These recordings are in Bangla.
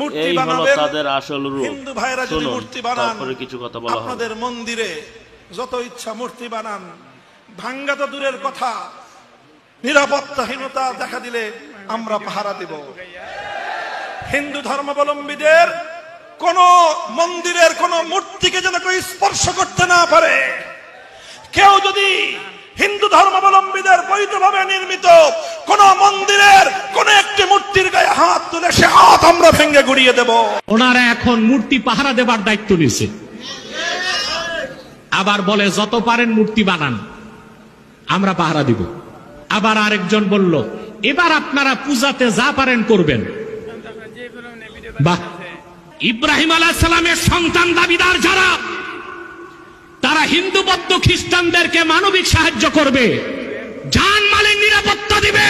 মূর্তি বানাবেন তাদের আসল রূপ। হিন্দু ভাইরা যদি মূর্তি বানান, তারপরে কিছু কথা বলা হবে। আপনাদের মন্দিরে যত ইচ্ছা মূর্তি বানান, ভাঙ্গা তো দূরের কথা, নিরাপত্তাহীনতা দেখা দিলে আমরা পাহারা দেব। হিন্দু ধর্মাবলম্বীদের কোন মন্দিরের কোন মূর্তিকে যেন কেউ স্পর্শ করতে না পারে। কেউ যদি হিন্দু ধর্মাবলম্বীদের বৈধভাবে নির্মিত কোন মন্দিরের কোন একটি মূর্তির গায়ে হাত তুলে সে হাত আমরা ভেঙে গুড়িয়ে দেব। ওনারা এখন মূর্তি পাহারা দেবার দায়িত্ব নিয়েছে। আবার বলে যত পারেন মূর্তি বানান, আমরা পাহারা দিব। আবার আরেকজন বলল এবার আপনারা পূজাতে যা পারেন করবেন। বাহ! ইব্রাহিম আলাইহিস সালামের সন্তান দাবিদার যারা, তারা হিন্দু বৌদ্ধ খ্রিস্টানদেরকে মানবিক সাহায্য করবে, জানমালের নিরাপত্তা দিবে,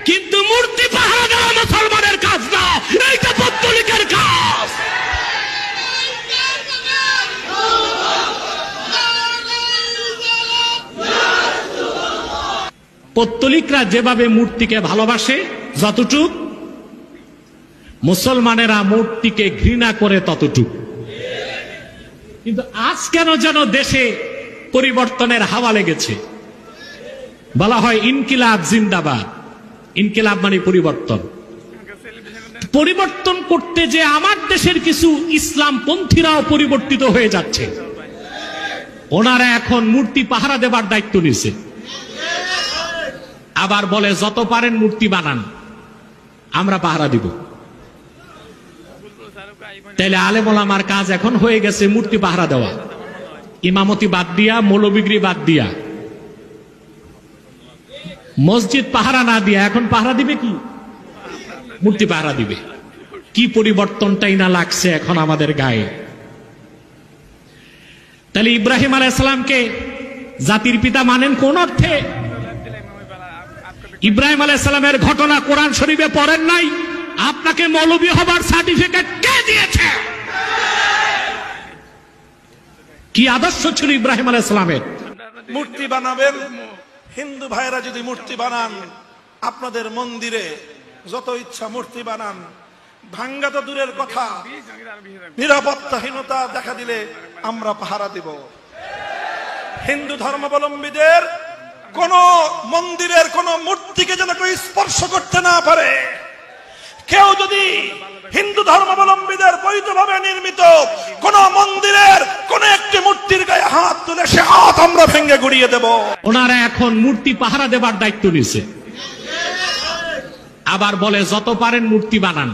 কিন্তু মূর্তি পাহারা দেওয়া মুসলমানের কাজ না, এইটা পৌত্তলিকের কাজ। পৌত্তলিকরা যেভাবে মূর্তিকে ভালোবাসে যতটুক, মুসলমানেরা মূর্তিকে ঘৃণা করে ততটুক। কিন্তু আজ কেন যেন দেশে পরিবর্তনের হাওয়া লেগেছে। বলা হয় ইনকিলাব জিন্দাবাদ। ইনকিলাব মানে পরিবর্তন। পরিবর্তন করতে যে আমার দেশের কিছু ইসলাম পন্থীরাও পরিবর্তিত হয়ে যাচ্ছে। ওনারা এখন মূর্তি পাহারা দেবার দায়িত্ব নিয়েছে। আবার বলে যত পারেন মূর্তি বানান, আমরা পাহারা দিব। তাইলে আলেম ওলামার কাজ এখন হয়ে গেছে মূর্তি পাহারা দেওয়া, ইমামতি বাদ দিয়া, মৌলবিগিরি বাদ দিয়া, মসজিদ পাহারা না দিয়া এখন পাহারা দিবে কি? মূর্তি পাহারা দিবে। কি পরিবর্তনটাই না লাগছে এখন আমাদের গায়ে। তাহলে ইব্রাহিম আলাইহিস সালামকে জাতির পিতা মানেন কোন অর্থে? ইব্রাহিম আলাইহিস সালামের ঘটনা কোরআন শরীফে পড়েন নাই? আপনাকে মৌলবী হবার সার্টিফিকেট কে দিয়েছে? কি আদর্শ ছিল ইব্রাহিম আলাইহিস সালামের? মূর্তি বানাবেন, হিন্দু ভাইরা যদি মূর্তি বানান, আপনাদের মন্দিরে যত ইচ্ছা মূর্তি বানান, ভাঙ্গা তো দূরের কথা, নিরাপত্তাহীনতা দেখা দিলে আমরা পাহারা দেব। হিন্দু ধর্মাবলম্বীদের কোন মন্দিরের কোন মূর্তিকে যেন কেউ স্পর্শ করতে না পারে। কেউ যদি হিন্দু ধর্মাবলম্বীদের বৈধভাবে নির্মিত কোন মন্দিরের কোন একটি মূর্তির গায়ে হাত তুলে সে হাত আমরা ভেঙে গুড়িয়ে দেব। ওনারা এখন মূর্তি পাহারা দেবার দায়িত্ব নিয়েছে। আবার বলে যত পারেন মূর্তি বানান,